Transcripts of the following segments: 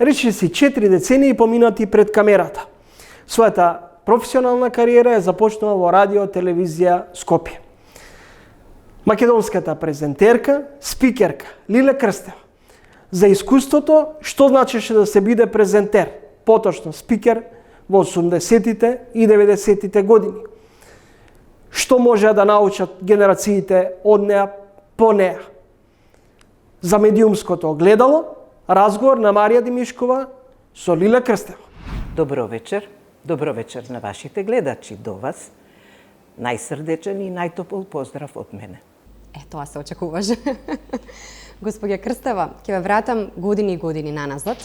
Речиси 4 децении поминати пред камерата. Својата професионална кариера е започнала во радио телевизија Скопје. Македонската презентерка, спикерка Лиле Крстева за искуството што значеше да се биде презентер, поточно спикер во 80-тите и 90-тите години. Што може да научат генерациите од неа по неа. За медиумското огледало, разговор на Марија Димишкова со Лиле Крстева. Добро вечер. Добро вечер на вашите гледачи, до вас. Најсрдечен и најтопол поздрав од мене. Тоа се очекуваше. Господја Крстева, ќе ве вратам години и години наназад.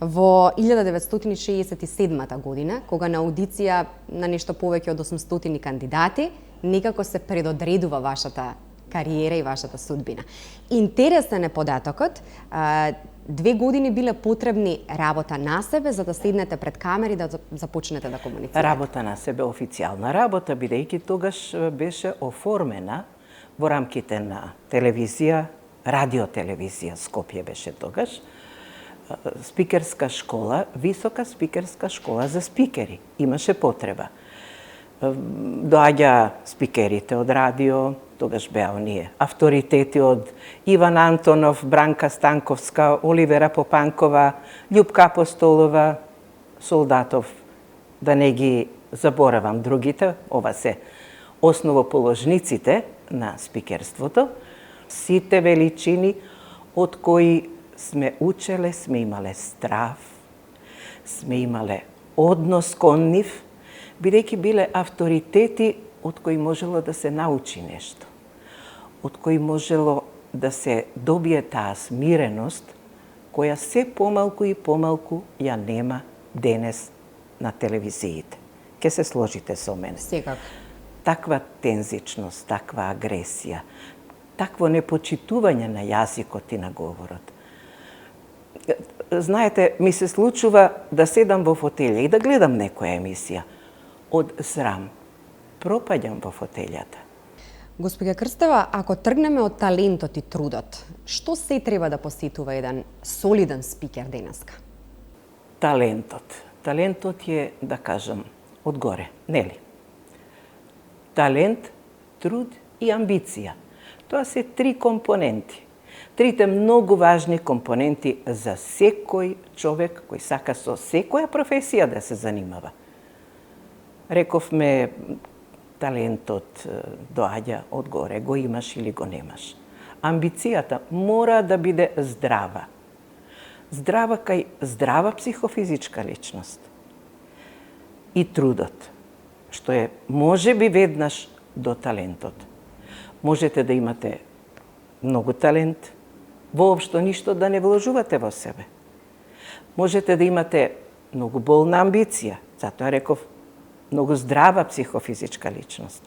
Во 1967 година, кога на аудиција на нешто повеќе од 800 кандидати, некако се предодредува вашата кариера и вашата судбина. Интересен е податокот, 2 години биле потребни работа на себе за да седнете пред камери да започнете да комуницирате. Работа на себе, официјална работа, бидејќи тогаш беше оформена во рамките на телевизија, радиотелевизија Скопје беше тогаш, спикерска школа, висока спикерска школа за спикери. Имаше потреба. Доаѓа спикерите од радио, тогаш беа оние авторитети од Иван Антонов, Бранка Станковска, Оливера Попанкова, Љупка Апостолова, Солдатов, да не ги заборавам другите, ова се основоположниците на спикерството, сите величини од кои сме учеле, сме имале страв, сме имале однос кон нив, бидејќи биле авторитети од кои можело да се научи нешто, од кои можело да се добие таа смиреност, која се помалку и помалку ја нема денес на телевизиите. Ке се сложите со мене. Секако. Таква тензичност, таква агресија, такво непочитување на јазикот и на говорот. Знаете, ми се случува да седам во фотелја и да гледам некоја емисија. Од срам пропаѓам во фотелјата. Господја Крстева, ако тргнеме од талентот и трудот, што се треба да посетува еден солиден спикер денеска? Талентот. Талентот е, да кажам, одгоре, нели? Талент, труд и амбиција. Тоа се 3 компоненти. Трите многу важни компоненти за секој човек кој сака со секоја професија да се занимава. Рековме, талентот доаѓа одгоре, го имаш или го немаш. Амбицијата мора да биде здрава. Здрава кај здрава психофизичка личност. И трудот, што е можеби веднаш до талентот. Можете да имате многу талент, воопшто ништо да не вложувате во себе. Можете да имате многу болна амбиција, затоа реков многу здрава психофизичка личност.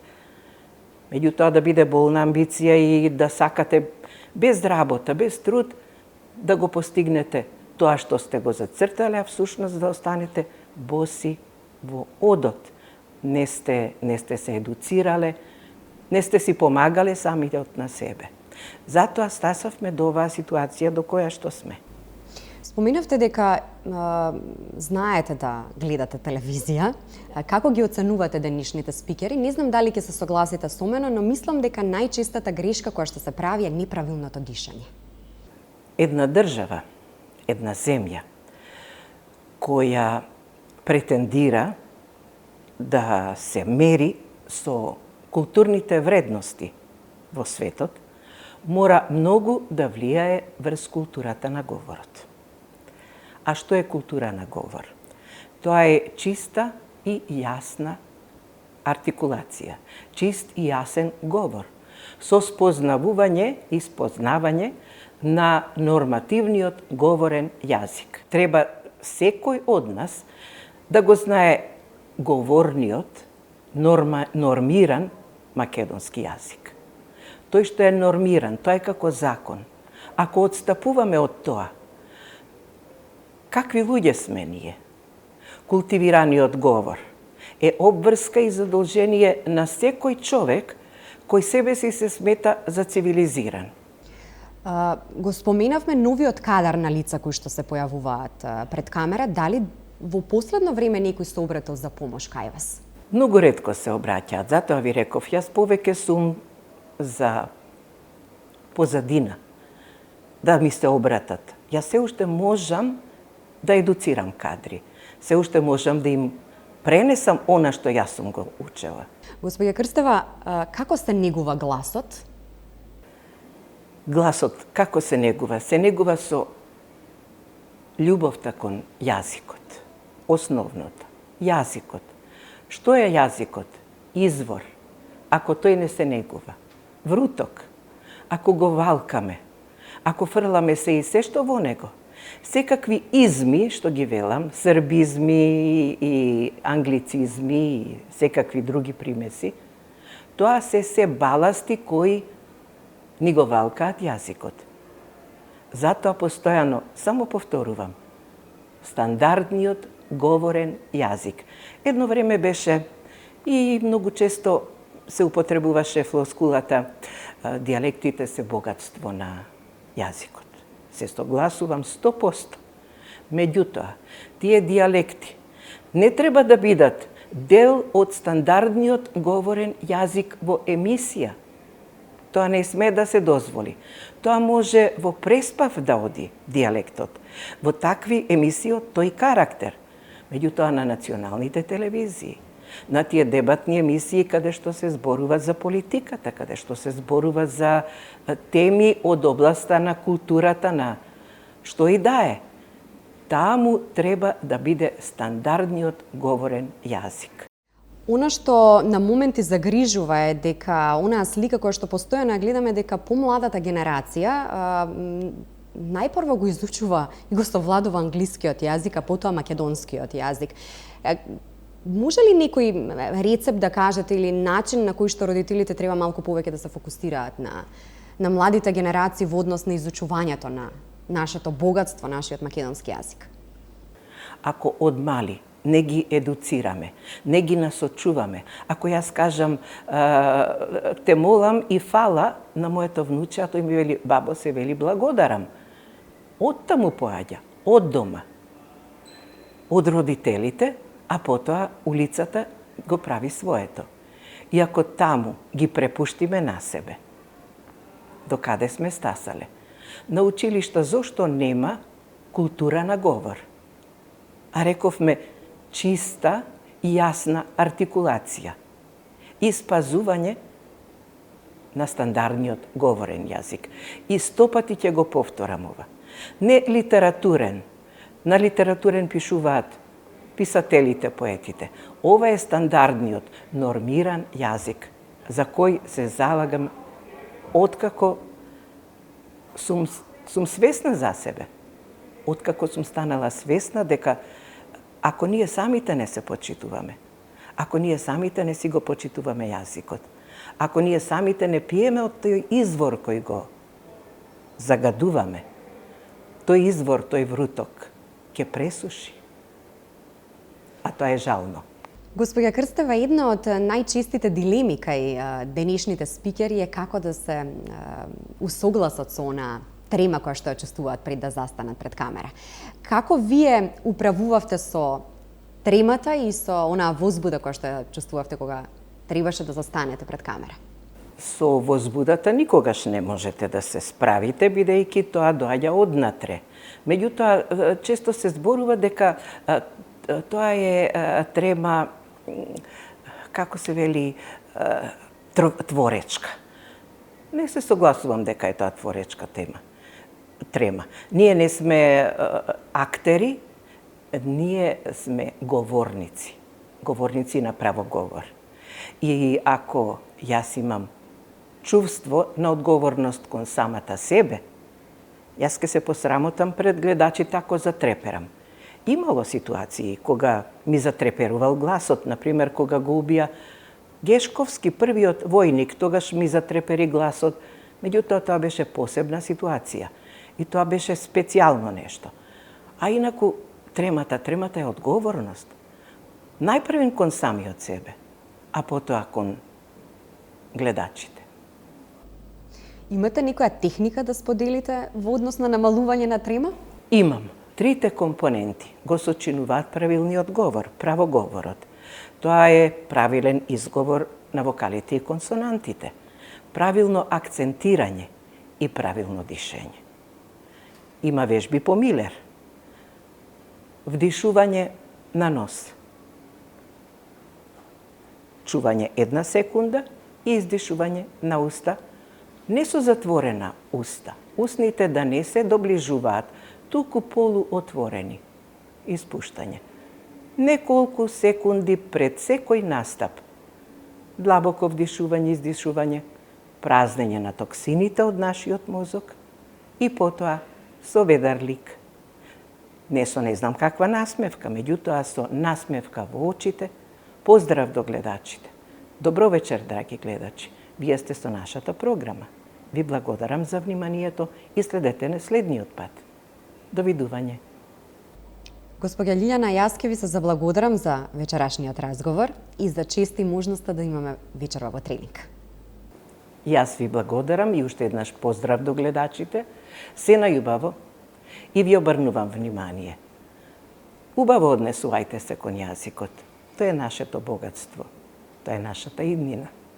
Меѓутоа да биде болна амбиција и да сакате без работа, без труд, да го постигнете тоа што сте го зацртале, а всушност да останете боси во одот. Не сте се едуцирале, не сте си помагале самите од на себе. Затоа стасавме до оваа ситуација до која што сме. Споменавте дека знаете да гледате телевизија. Како ги оценувате денешните спикери? Не знам дали ќе се согласите со мене, но мислам дека најчестата грешка која што се прави е неправилното дишање. Една држава, една земја која претендира да се мери со културните вредности во светот, мора многу да влијае врз културата на говорот. А што е култура на говор? Тоа е чиста и јасна артикулација, чист и јасен говор, со спознавување и спознавање на нормативниот говорен јазик. Треба секој од нас да го знае говорниот, нормиран македонски јазик. Тој што е нормиран, тоа е како закон. Ако отстапуваме од тоа, какви луѓе сме ние? Култивираниот говор е обврска и задолжение на секој човек кој себе си се смета за цивилизиран. Го споменавме новиот кадар на лица кои што се појавуваат пред камера. Дали во последно време некој се обратил за помош кај вас? Многу ретко се обраќаат, затоа ви реков, јас повеќе сум за позадина, да ми се обратат. Јас се уште можам да едуцирам кадри, се уште можам да им пренесам она што јас сум го учела. Господја Крстева, како се негува гласот? Гласот, како се негува? Се негува со љубовта кон јазикот. Основното. Јазикот. Што е јазикот? Извор. Ако тој не се негува. Вруток. Ако го валкаме. Ако фрламе се и се што во него. Секакви изми, што ги велам, србизми и англицизми и секакви други примеси, тоа се баласти кои ни го валкаат јазикот. Затоа постојано, само повторувам, стандардниот говорен јазик. Едно време беше и многу често се употребуваше флоскулата дијалектите се богатство на јазикот. Се согласувам 100%. Меѓутоа, тие дијалекти не треба да бидат дел од стандардниот говорен јазик во емисија. Тоа не сме да се дозволи. Тоа може во преспав да оди дијалектот. Во такви емисии од тој карактер. Меѓутоа на националните телевизии, на тие дебатни емисии каде што се зборува за политиката, каде што се зборува за теми од областа на културата, на што и да е. Таму треба да биде стандардниот говорен јазик. Она што на моменти загрижува е дека онаа слика која што постојано гледаме дека помладата генерација најпрво го изучува и го совладува англискиот јазик, а потоа македонскиот јазик. Може ли некој рецепт да кажете или начин на кој што родителите треба малку повеќе да се фокусираат на младите генерации во однос на изучувањето на нашето богатство, нашиот македонски јазик? Ако од мали не ги едуцираме, не ги насочуваме. Ако јас кажам, те молам и фала на моето внуче, а тој ми вели, бабо, се вели благодарам. Од таму поаѓа, од дома, од родителите, а потоа улицата го прави своето. И ако таму ги препуштиме на себе, до каде сме стасале? На училишта зошто нема култура на говор? А рековме, чиста и јасна артикулација и спазување на стандардниот говорен јазик. И 100 пати ќе го повторам ова. Не литературен. На литературен пишуваат писателите, поетите. Ова е стандардниот, нормиран јазик, за кој се залагам откако сум свесна за себе. Откако сум станала свесна дека ако ние самите не се почитуваме, ако ние самите не си го почитуваме јазикот, ако ние самите не пиеме од тој извор кој го загадуваме, тој извор, тој вруток ќе пресуши. А тоа е жално. Господја Крстева, една од најчестите дилеми кај денешните спикери е како да се усогласат со она трема која што ја чувствуваат пред да застанат пред камера. Како вие управувавте со тремата и со онаа возбуда која што ја чувствувавте кога требаше да застанете пред камера? Со возбудата никогаш не можете да се справите, бидејќи тоа доаѓа однатре. Меѓутоа, често се зборува дека тоа е трема, како се вели, творечка. Не се согласувам дека е тоа творечка трема. Ние не сме актери, ние сме говорници. Говорници на правоговор. И ако јас имам чувство на одговорност кон самата себе, јас ке се посрамотам пред гледачите ако затреперам. Имало ситуации кога ми затреперувал гласот, например кога го убија Гешковски, првиот војник, тогаш ми затрепери гласот, меѓутоа тоа беше посебна ситуација и тоа беше специјално нешто. А инаку тремата е одговорност. Најпрвен кон самиот себе, а потоа кон гледачите. Имате некоја техника да споделите во однос на намалување на трема? Имам. Трите компоненти го сочинуваат правилниот говор, правоговорот. Тоа е правилен изговор на вокалите и консонантите, правилно акцентирање и правилно дишење. Има вежби по Милер. Вдишување на нос. Чување 1 секунда и издишување на уста, не со затворена уста. Устните да не се доближуваат, туку полуотворени. Испуштање. Неколку секунди пред секој настап. Длабоко вдишување, издишување, празнење на токсините од нашиот мозок и потоа со ведар лик. Не со не знам каква насмевка, меѓутоа со насмевка во очите. Поздрав до гледачите. Добро вечер, драги гледачи. Вие сте со нашата програма. Ви благодарам за вниманието и следете не следниот пат. Довидување. Госпоѓа Лилјана, јас ке ви се заблагодарам за вечерашниот разговор и за чест и можноста да имаме вечерва во тренинг. Јас ви благодарам и уште еднаш поздрав до гледачите. Се најубаво и ви обрнувам внимание. Убаво однесувајте се кон јазикот. Тоа е нашето богатство. Тоа е нашата иднина.